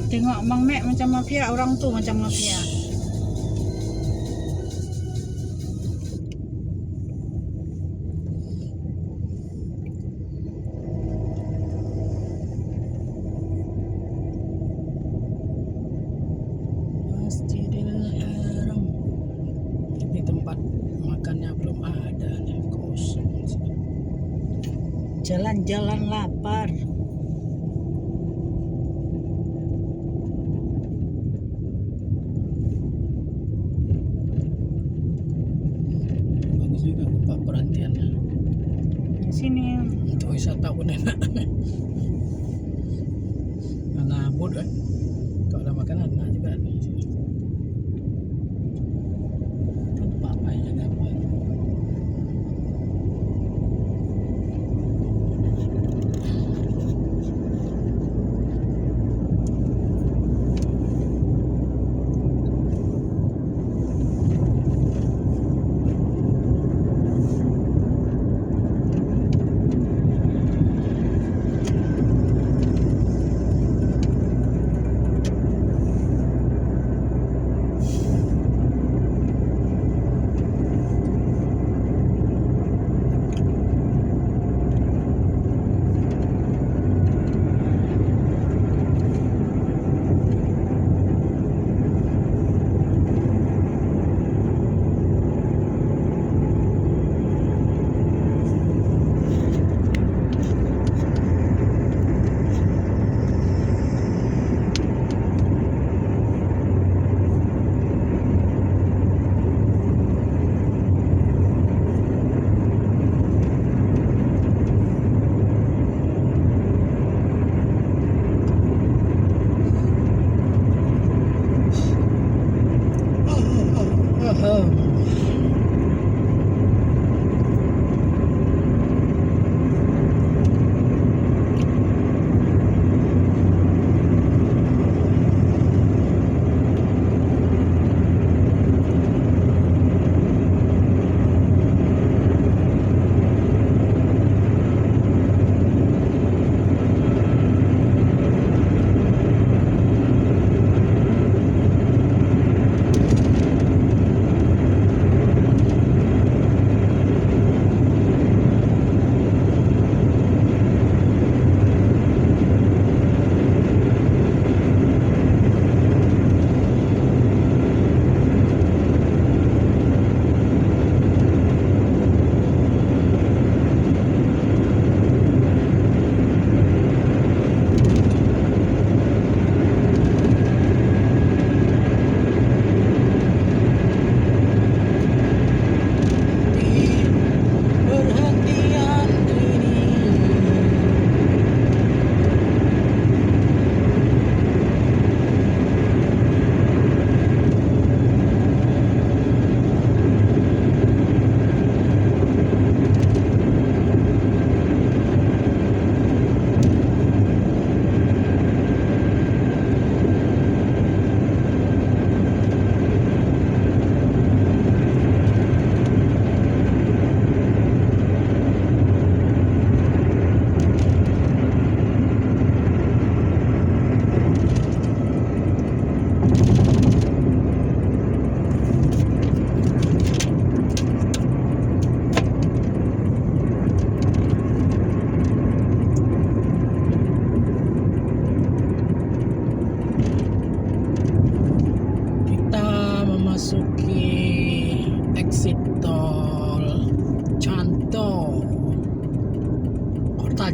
Tengok Mang Mek macam mafia, orang tu macam mafia. Masjidil Haram. Ini tempat makannya belum ada nih, kosong. Jalan-jalan lapar. Bagus juga tempat perhentiannya. Di sini Untuk wisatawan enak. Karena boot kan. Kalau ada makanan enak juga di sini. Tempat apa yang ada apa?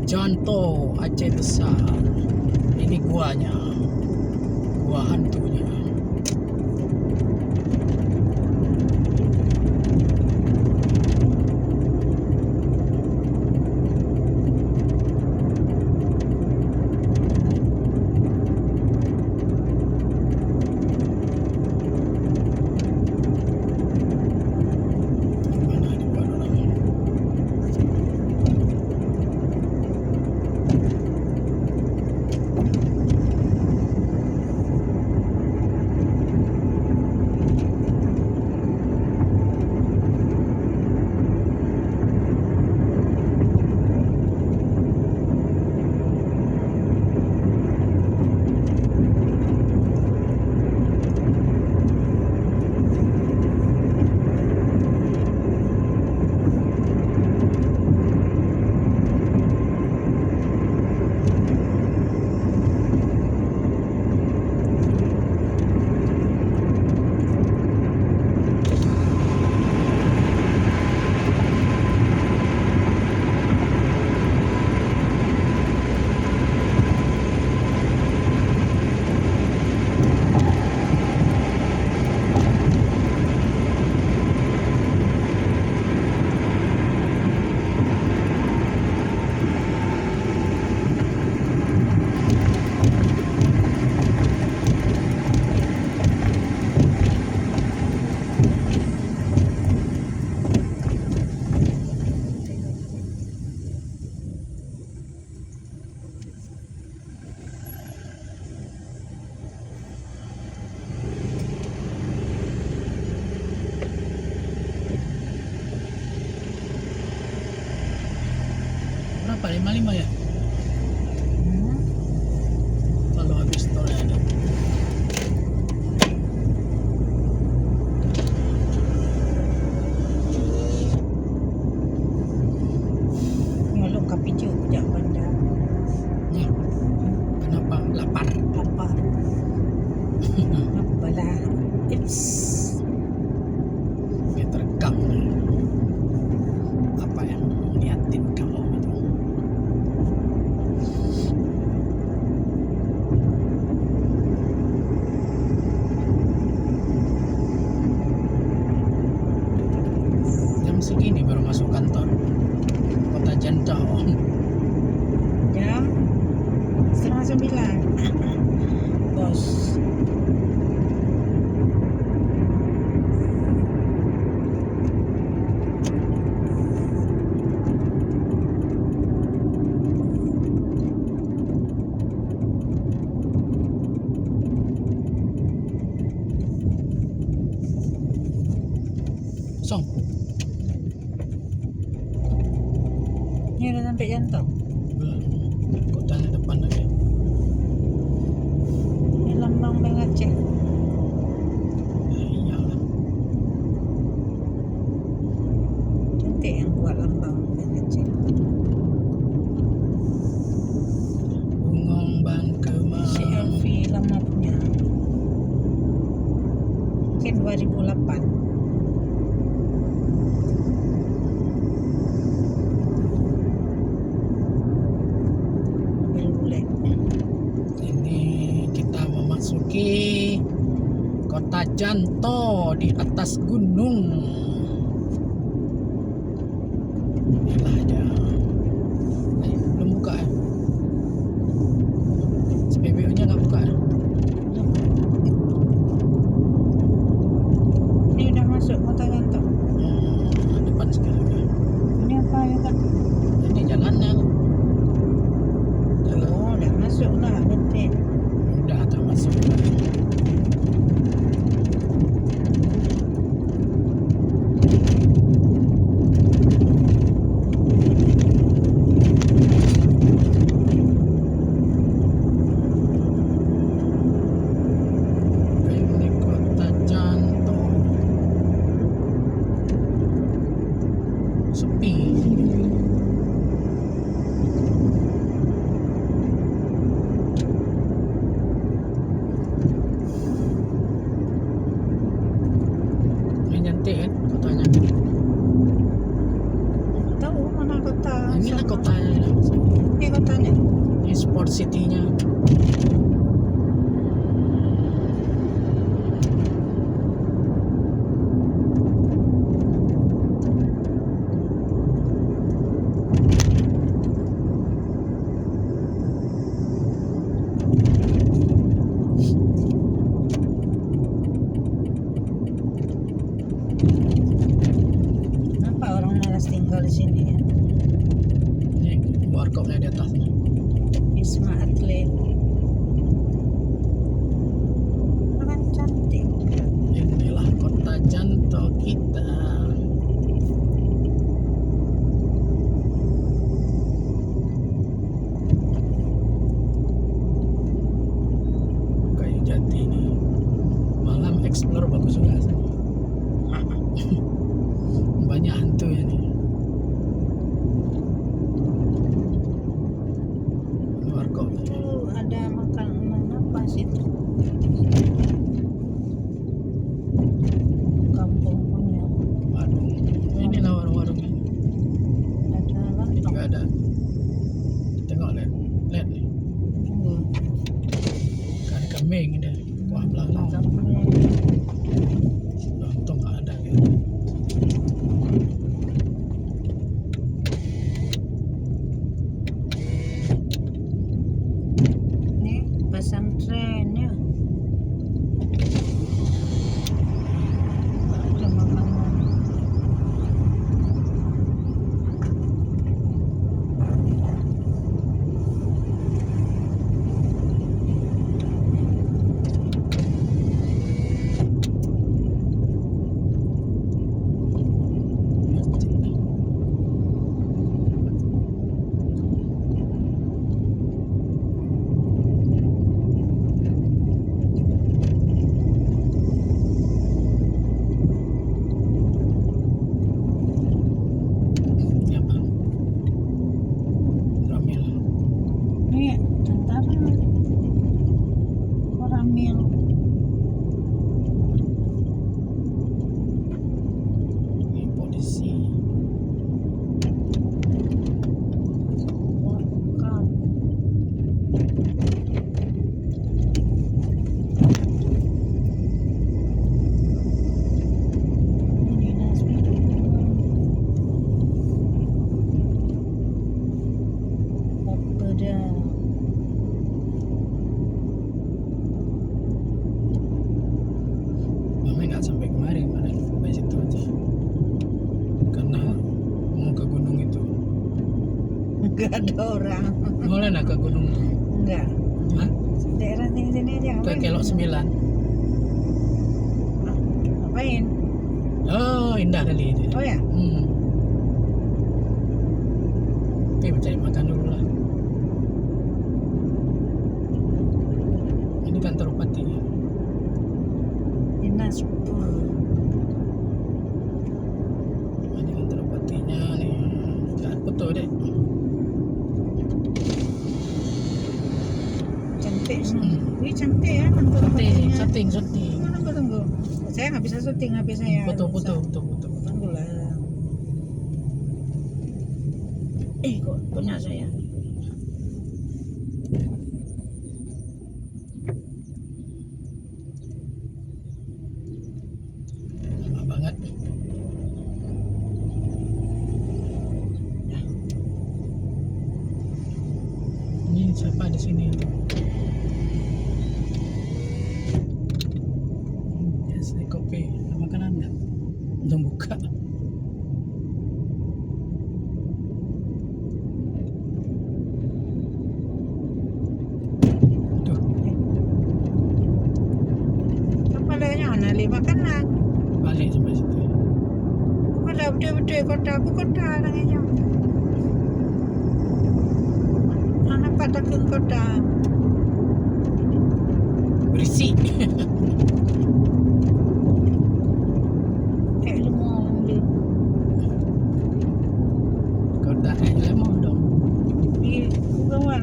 Janto, Aceh Besar. Ini guanya, gua hantunya. berapa? 55 ya? Hmm. Kalau habis tol ada. Nyolong kopi juga bandar. Ya. Kenapa? Lapar. Lapar. Apalah. It's Ya terekam. Apa yang liatin kamu itu? Jam segini baru masuk kantor. Kota Jantau. jam 8:30. Bos. Song. Ini udah sampai Jantau. Kotanya depan lagi. Ini lambang Bank Aceh. Ya, iyalah. Cantik yang buat lambang Bank Aceh. Bungong Bang Kemang. Si Elvi lama punya. Mungkin 2008. Mobil bule. Ini kita memasuki Kota Jantau di atas gunung. Inilah aja. Belum buka ya? SPBU-nya nggak buka ya? Ini udah masuk Kota Jantau. Depan sekali lagi. Ini apa ya kan? Ini jalannya. Jalan. Oh, udah masuk lah. Betul. Udah termasuk. Ini Kota Jantau. Sepi. Ini cantik kan kotanya. Tahu mana kota? Inilah kotanya. Ini kotanya. Ini sport city-nya. Kenapa orang malas tinggal di sini ya? Ini warkopnya di atas. Wisma Atlet. Kan cantik. Inilah Kota Jantau kita. Kayu jati ini. Malam explore bagus juga. Banyak hantu ya nih. Warkop. Itu ada Gak ada orang. Boleh nak ke gunung? Enggak. Hah? Daerah sini aja. Ke Kelok 9. Ngapain? Oh, indah kali itu. Oh ya. Oke, cari makan dulu lah. Ini kantor bupati. Dinaspur. Ini kantor bupatinya nih. Lihat foto deh. Cantik sih. Wih cantik ya kantor bupatinya. Syuting. Tunggu. Saya nggak bisa syuting HP saya. Foto. Tunggu lah. Kok punya saya. Lama banget. Ini siapa di sini? Yes, kopi. Ada makanan nggak? Belum buka. Tuh, Kepalanya mana li makanan? balik sampai situ. Ada betul-betul kota, bu kota orangnya. Anak pada ke kota. Berisik. Kayak lu mau ambil. Kota lemah dong. Di bawah.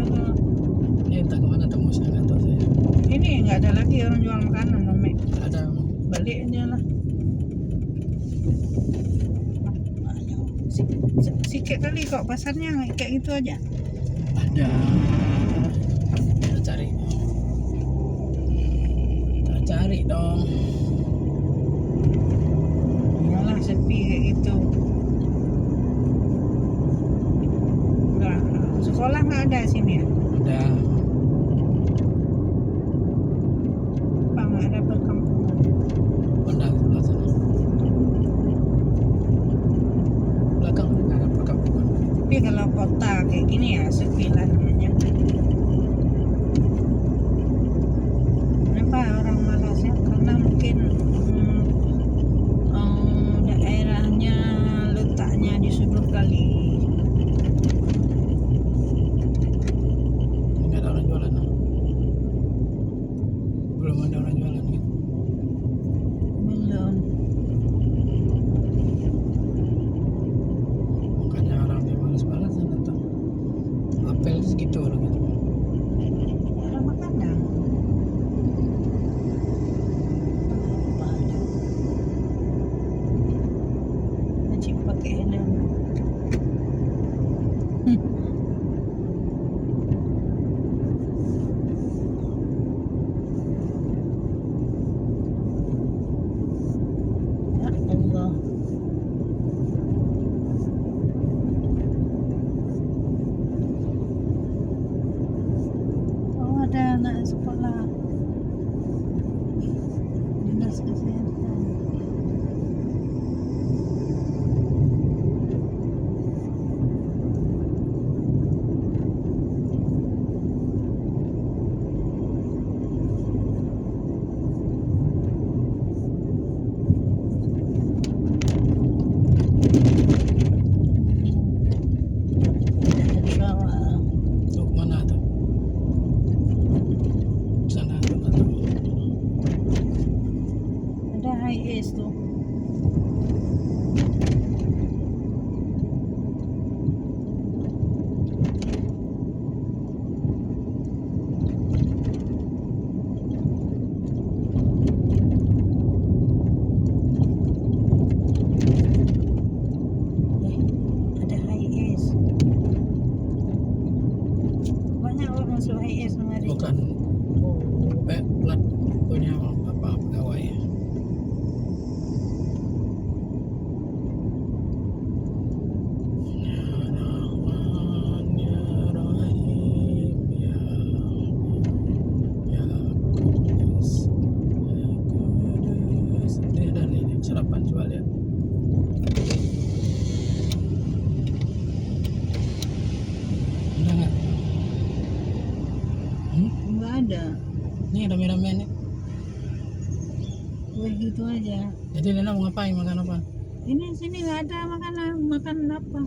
Ini entah kemana temu saya nggak tahu saya. Ini nggak ada lagi orang jual makanan, Mame. Ada Balik aja lah. Sikit kali kok pasarnya kayak gitu aja. ada. Kita cari. Kita cari dong. Malah sepi kayak gitu. Nggak, sekolah nggak ada sini ya? Udah. Apa nggak ada perkampungan? Udah sebelah sana. Belakang nggak ada perkampungan. Tapi kalau kota kayak gini ya sepi lah namanya. Kenapa orang malas ya? Karena mungkin daerahnya letaknya di sudut kali. Nggak ada orang jualan. Belum ada orang jualan kan? Belum. Makanya orang dia malas-malasan datang. Apel segitu orang itu. ada. Nih rame-ramean nih. Begitu aja. Jadi Lena mau ngapain, makan apa? Ini sini nggak ada makanan. Makan apa?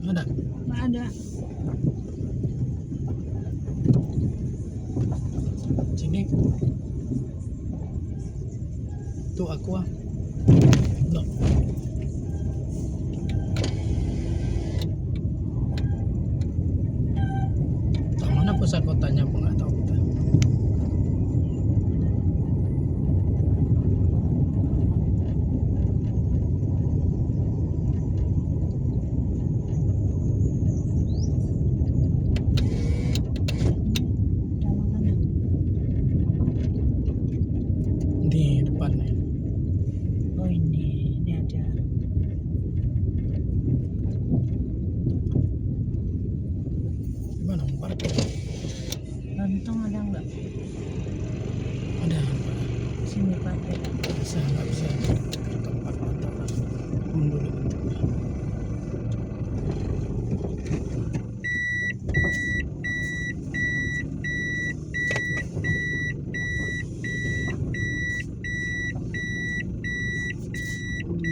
Ada. Nggak ada. Sini. Tuh aku ah. Loh. Tahu mana pusat kotanya aku nggak tahu kita. Ada makanan. Di depannya. Oh ini ada. Gimana mau parkir? Lontong ada nggak? Ada. Sini pakai. Bisa nggak bisa tempat lantaran mundur bentuknya.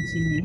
Sini.